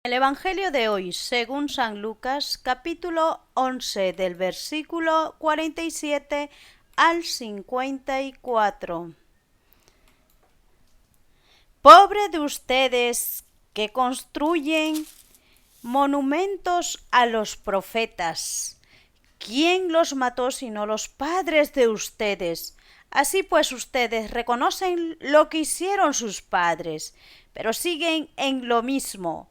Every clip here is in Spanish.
El Evangelio de hoy, según San Lucas, capítulo 11, del versículo 47 al 54. Pobre de ustedes que construyen monumentos a los profetas. ¿Quién los mató sino los padres de ustedes? Así pues ustedes reconocen lo que hicieron sus padres, pero siguen en lo mismo.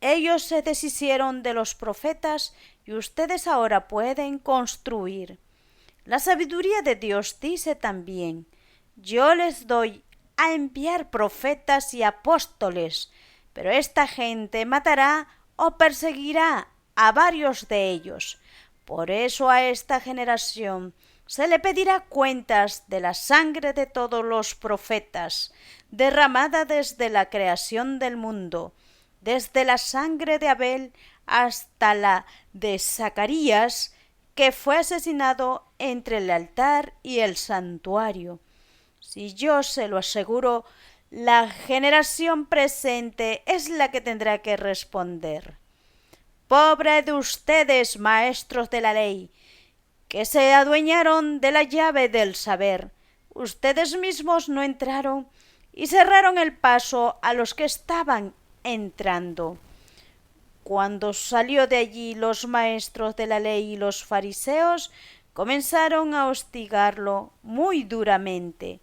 Ellos se deshicieron de los profetas y ustedes ahora pueden construir. La sabiduría de Dios dice también: yo les doy a enviar profetas y apóstoles, pero esta gente matará o perseguirá a varios de ellos. Por eso a esta generación se le pedirá cuentas de la sangre de todos los profetas, derramada desde la creación del mundo, desde la sangre de Abel hasta la de Zacarías, que fue asesinado entre el altar y el santuario. Si yo se lo aseguro, la generación presente es la que tendrá que responder. Pobre de ustedes, maestros de la ley, que se adueñaron de la llave del saber. Ustedes mismos no entraron y cerraron el paso a los que estaban entrando. Cuando salió de allí, los maestros de la ley y los fariseos comenzaron a hostigarlo muy duramente.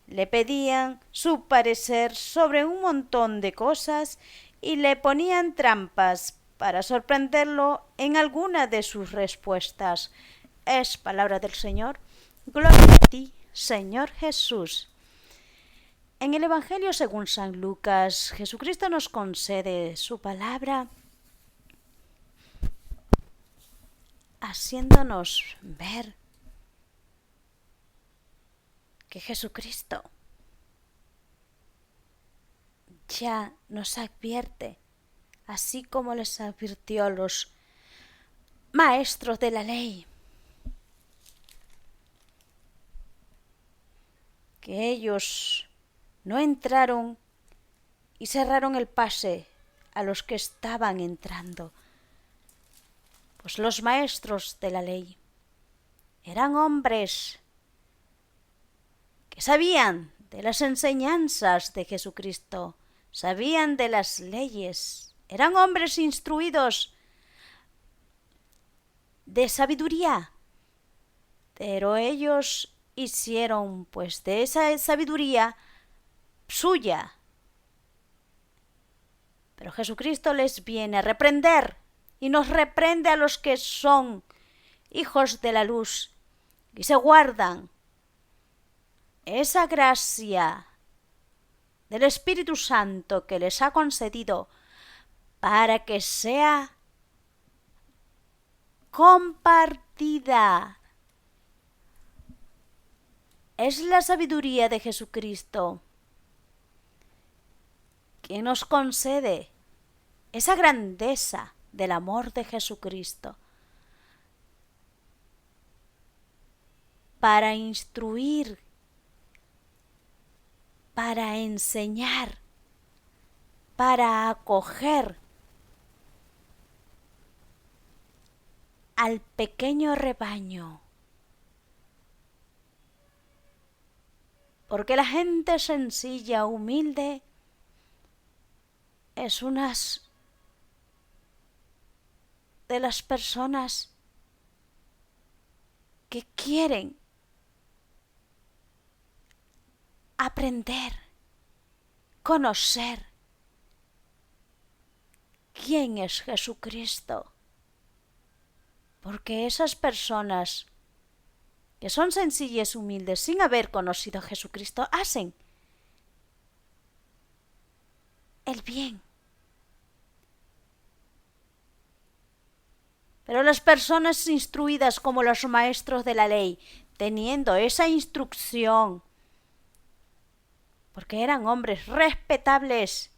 Le pedían su parecer sobre un montón de cosas y le ponían trampas para sorprenderlo en alguna de sus respuestas. Es palabra del Señor. Gloria a ti, Señor Jesús. En el Evangelio según San Lucas, Jesucristo nos concede su palabra haciéndonos ver que Jesucristo ya nos advierte, así como les advirtió a los maestros de la ley, que ellos no entraron y cerraron el pase a los que estaban entrando. Pues los maestros de la ley eran hombres que sabían de las enseñanzas de Jesucristo, sabían de las leyes, eran hombres instruidos de sabiduría, pero ellos hicieron pues de esa sabiduría suya. Pero Jesucristo les viene a reprender y nos reprende a los que son hijos de la luz y se guardan esa gracia del Espíritu Santo que les ha concedido para que sea compartida. Es la sabiduría de Jesucristo que nos concede esa grandeza del amor de Jesucristo para instruir, para enseñar, para acoger al pequeño rebaño. Porque la gente sencilla, humilde, es una de las personas que quieren aprender, conocer quién es Jesucristo. Porque esas personas que son sencillas, humildes, sin haber conocido a Jesucristo, hacen el bien. Pero las personas instruidas como los maestros de la ley, teniendo esa instrucción, porque eran hombres respetables,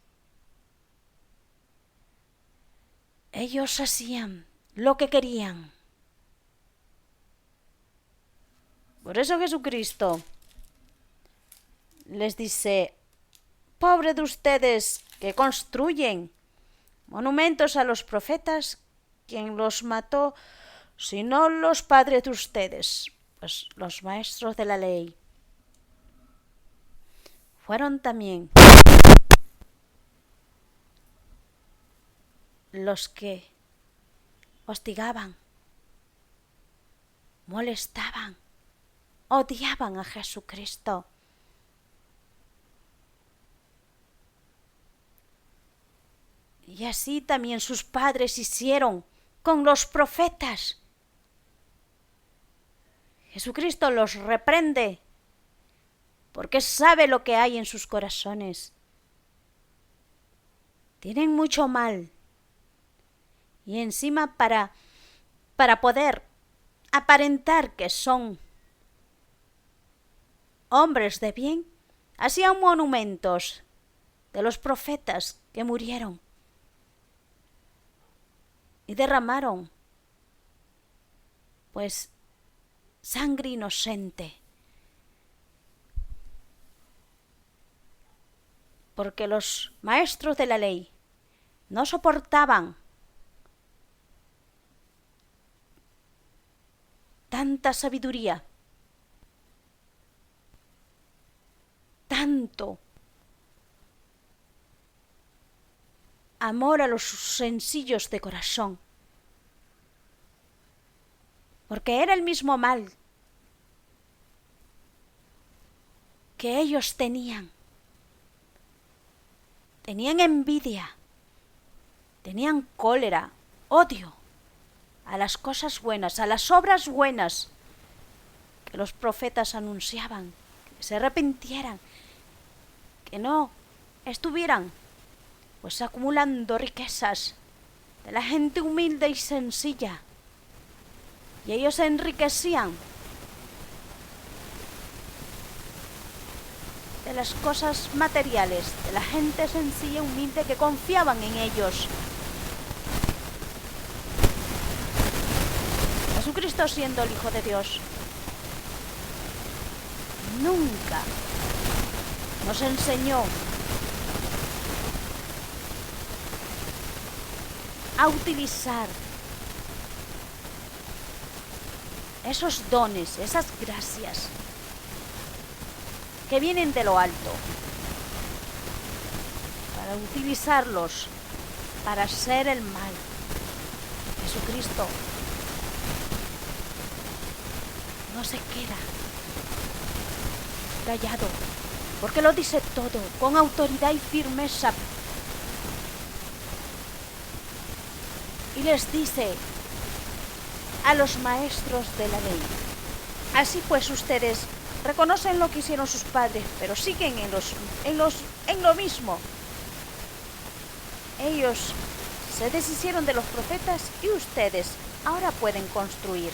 ellos hacían lo que querían. Por eso Jesucristo les dice: pobre de ustedes que construyen Monumentos a los profetas, ¿quién los mató? Sino los padres de ustedes, pues los maestros de la ley. Fueron también los que hostigaban, molestaban, odiaban a Jesucristo. Y así también sus padres hicieron con los profetas. Jesucristo los reprende porque sabe lo que hay en sus corazones. Tienen mucho mal. Y encima para poder aparentar que son hombres de bien, hacían monumentos de los profetas que murieron y derramaron pues sangre inocente, porque los maestros de la ley no soportaban tanta sabiduría, tanto amor a los sencillos de corazón, porque era el mismo mal que ellos tenían. Tenían envidia, tenían cólera, odio a las cosas buenas, a las obras buenas que los profetas anunciaban, que se arrepintieran, que no estuvieran pues acumulando riquezas de la gente humilde y sencilla. Y ellos se enriquecían de las cosas materiales, de la gente sencilla y humilde que confiaban en ellos. Jesucristo, siendo el Hijo de Dios, nunca nos enseñó a utilizar esos dones, esas gracias que vienen de lo alto, para utilizarlos para hacer el mal. Jesucristo no se queda callado, porque lo dice todo con autoridad y firmeza. Y les dice a los maestros de la ley: así pues ustedes reconocen lo que hicieron sus padres, pero siguen en lo mismo. Ellos se deshicieron de los profetas y ustedes ahora pueden construir.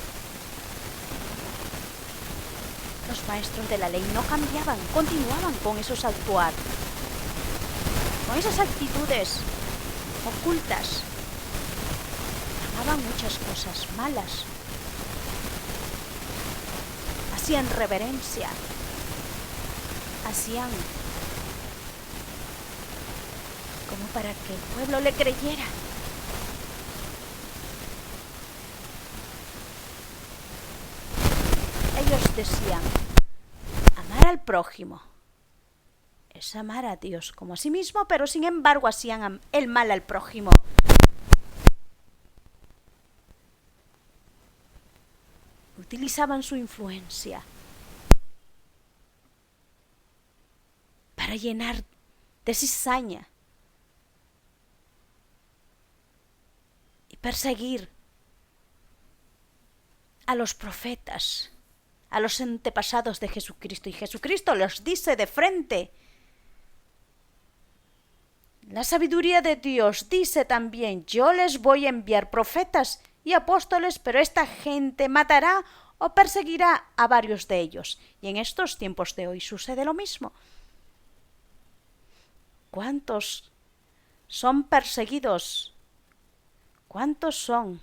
Los maestros de la ley no cambiaban, continuaban con esos actuar, con esas actitudes ocultas. Amaban muchas cosas malas. Hacían reverencia. Hacían como para que el pueblo le creyera. Ellos decían: amar al prójimo es amar a Dios como a sí mismo, pero sin embargo hacían el mal al prójimo. Utilizaban su influencia para llenar de cizaña y perseguir a los profetas, a los antepasados de Jesucristo. Y Jesucristo les dice de frente: la sabiduría de Dios dice también: yo les voy a enviar profetas y apóstoles, pero esta gente matará o perseguirá a varios de ellos. Y en estos tiempos de hoy sucede lo mismo. ¿Cuántos son perseguidos? ¿Cuántos son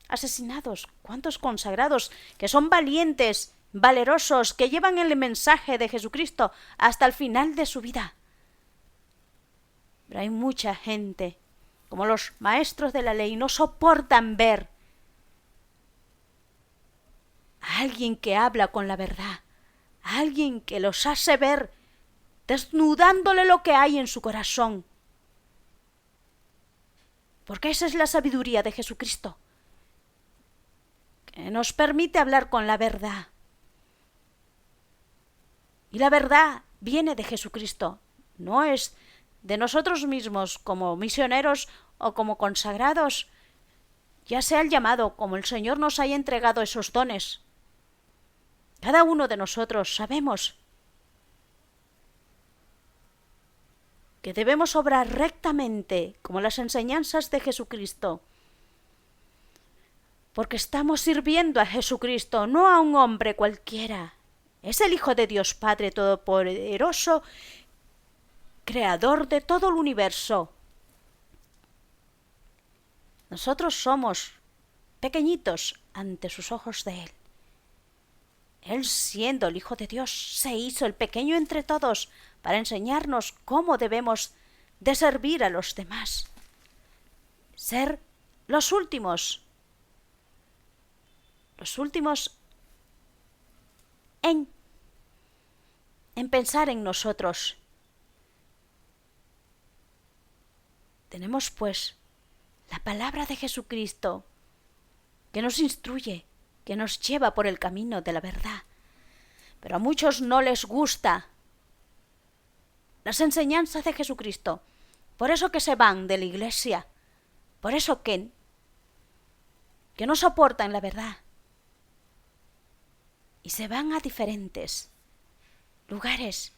asesinados? ¿Cuántos consagrados que son valientes, valerosos, que llevan el mensaje de Jesucristo hasta el final de su vida? Pero hay mucha gente como los maestros de la ley, no soportan ver a alguien que habla con la verdad, a alguien que los hace ver desnudándole lo que hay en su corazón. Porque esa es la sabiduría de Jesucristo, que nos permite hablar con la verdad. Y la verdad viene de Jesucristo, no es de nosotros mismos como misioneros o como consagrados, ya sea el llamado, como el Señor nos haya entregado esos dones. Cada uno de nosotros sabemos que debemos obrar rectamente como las enseñanzas de Jesucristo, porque estamos sirviendo a Jesucristo, no a un hombre cualquiera. Es el Hijo de Dios Padre Todopoderoso, creador de todo el universo. Nosotros somos pequeñitos ante sus ojos de Él. Él, siendo el Hijo de Dios, se hizo el pequeño entre todos para enseñarnos cómo debemos de servir a los demás. Ser los últimos en pensar en nosotros. Tenemos pues la palabra de Jesucristo que nos instruye, que nos lleva por el camino de la verdad. Pero a muchos no les gusta las enseñanzas de Jesucristo. Por eso que se van de la iglesia. Por eso que no soportan la verdad. Y se van a diferentes lugares.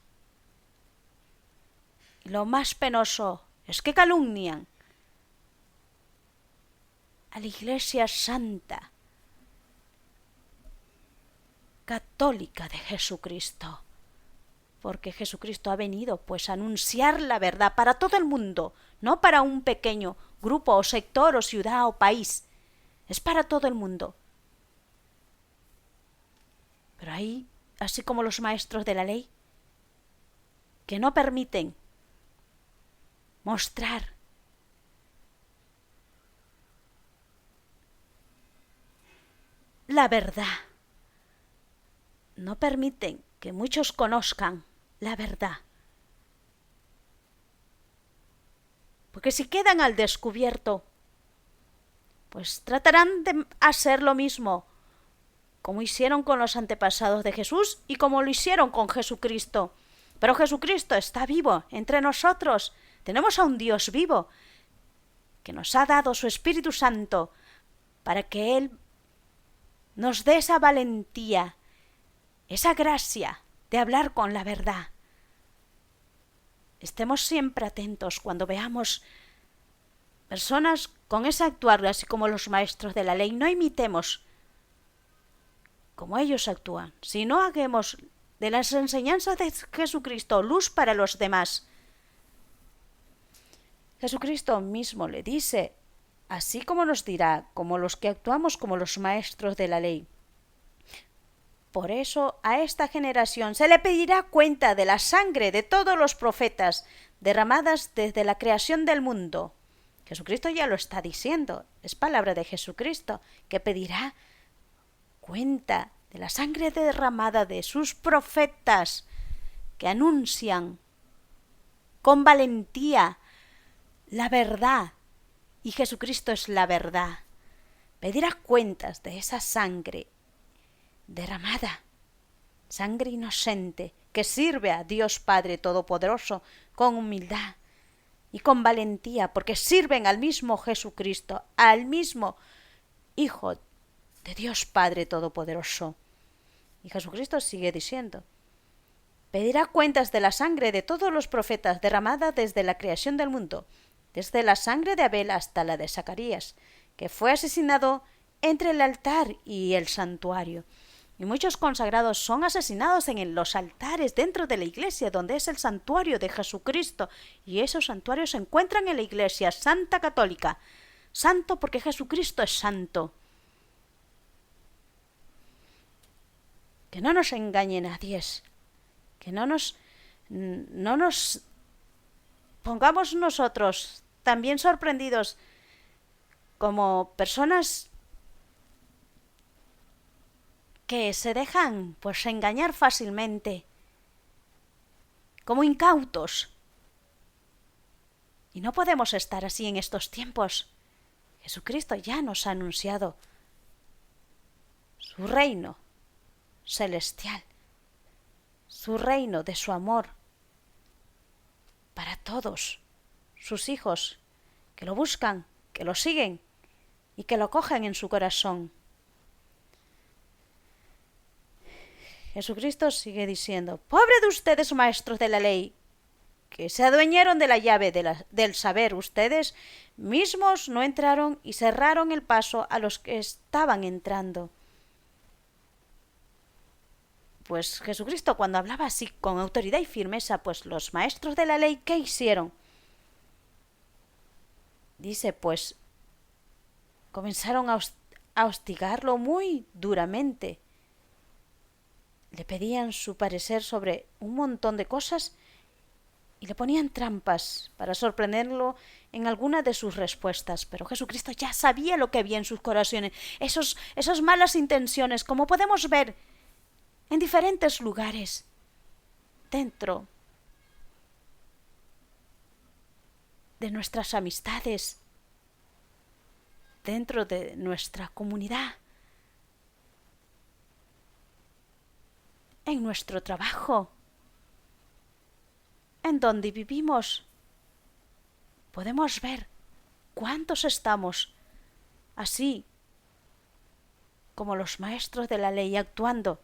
Y lo más penoso es que calumnian a la Iglesia Santa, católica de Jesucristo. Porque Jesucristo ha venido pues a anunciar la verdad para todo el mundo, no para un pequeño grupo o sector o ciudad o país. Es para todo el mundo. Pero hay, así como los maestros de la ley, que no permiten mostrar la verdad. No permiten que muchos conozcan la verdad. Porque si quedan al descubierto, pues tratarán de hacer lo mismo, como hicieron con los antepasados de Jesús y como lo hicieron con Jesucristo. Pero Jesucristo está vivo entre nosotros. Tenemos a un Dios vivo que nos ha dado su Espíritu Santo para que Él nos dé esa valentía, esa gracia de hablar con la verdad. Estemos siempre atentos cuando veamos personas con ese actuar, así como los maestros de la ley. No imitemos como ellos actúan, sino hagamos de las enseñanzas de Jesucristo luz para los demás. Jesucristo mismo le dice, así como nos dirá, como los que actuamos como los maestros de la ley. Por eso a esta generación se le pedirá cuenta de la sangre de todos los profetas derramadas desde la creación del mundo. Jesucristo ya lo está diciendo, es palabra de Jesucristo, que pedirá cuenta de la sangre derramada de sus profetas que anuncian con valentía la verdad, y Jesucristo es la verdad. Pedirá cuentas de esa sangre derramada, sangre inocente que sirve a Dios Padre Todopoderoso con humildad y con valentía, porque sirven al mismo Jesucristo, al mismo Hijo de Dios Padre Todopoderoso. Y Jesucristo sigue diciendo, pedirá cuentas de la sangre de todos los profetas derramada desde la creación del mundo, desde la sangre de Abel hasta la de Zacarías, que fue asesinado entre el altar y el santuario. Y muchos consagrados son asesinados en los altares dentro de la iglesia, donde es el santuario de Jesucristo. Y esos santuarios se encuentran en la iglesia santa católica. Santo porque Jesucristo es santo. Que no nos engañe nadie, que no nos pongamos nosotros también sorprendidos como personas que se dejan pues engañar fácilmente, como incautos. Y no podemos estar así en estos tiempos. Jesucristo ya nos ha anunciado su reino celestial, su reino de su amor para todos sus hijos que lo buscan, que lo siguen y que lo cogen en su corazón. Jesucristo sigue diciendo: pobre de ustedes, maestros de la ley, que se adueñaron de la llave del saber. Ustedes mismos no entraron y cerraron el paso a los que estaban entrando. Pues Jesucristo, cuando hablaba así con autoridad y firmeza, pues los maestros de la ley, ¿qué hicieron? Dice, pues comenzaron a hostigarlo muy duramente. Le pedían su parecer sobre un montón de cosas y le ponían trampas para sorprenderlo en alguna de sus respuestas. Pero Jesucristo ya sabía lo que había en sus corazones, esas malas intenciones, como podemos ver en diferentes lugares, dentro de nuestras amistades, dentro de nuestra comunidad, en nuestro trabajo, en donde vivimos. Podemos ver cuántos estamos así como los maestros de la ley actuando.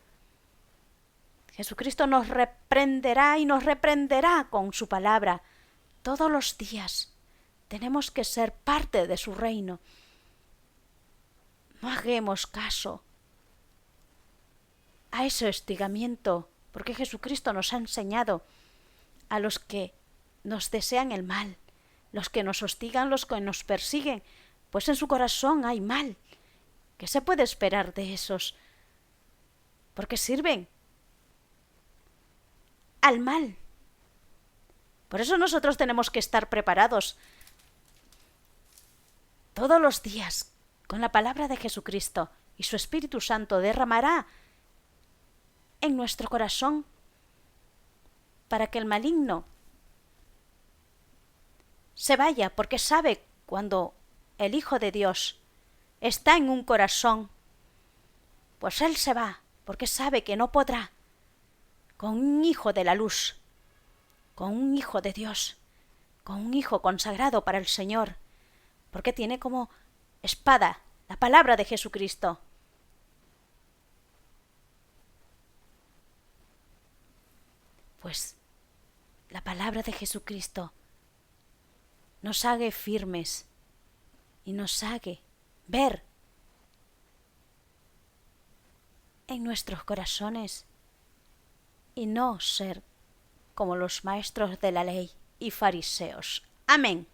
Jesucristo nos reprenderá y nos reprenderá con su palabra todos los días. Tenemos que ser parte de su reino. No hagamos caso a ese hostigamiento, porque Jesucristo nos ha enseñado a los que nos desean el mal, los que nos hostigan, los que nos persiguen, pues en su corazón hay mal. ¿Qué se puede esperar de esos? Porque sirven al mal. Por eso nosotros tenemos que estar preparados todos los días con la palabra de Jesucristo, y su Espíritu Santo derramará en nuestro corazón para que el maligno se vaya, porque sabe cuando el Hijo de Dios está en un corazón, pues él se va, porque sabe que no podrá con un hijo de la luz, con un hijo de Dios, con un hijo consagrado para el Señor, porque tiene como espada la palabra de Jesucristo. Pues la palabra de Jesucristo nos haga firmes y nos haga ver en nuestros corazones y no ser como los maestros de la ley y fariseos. Amén.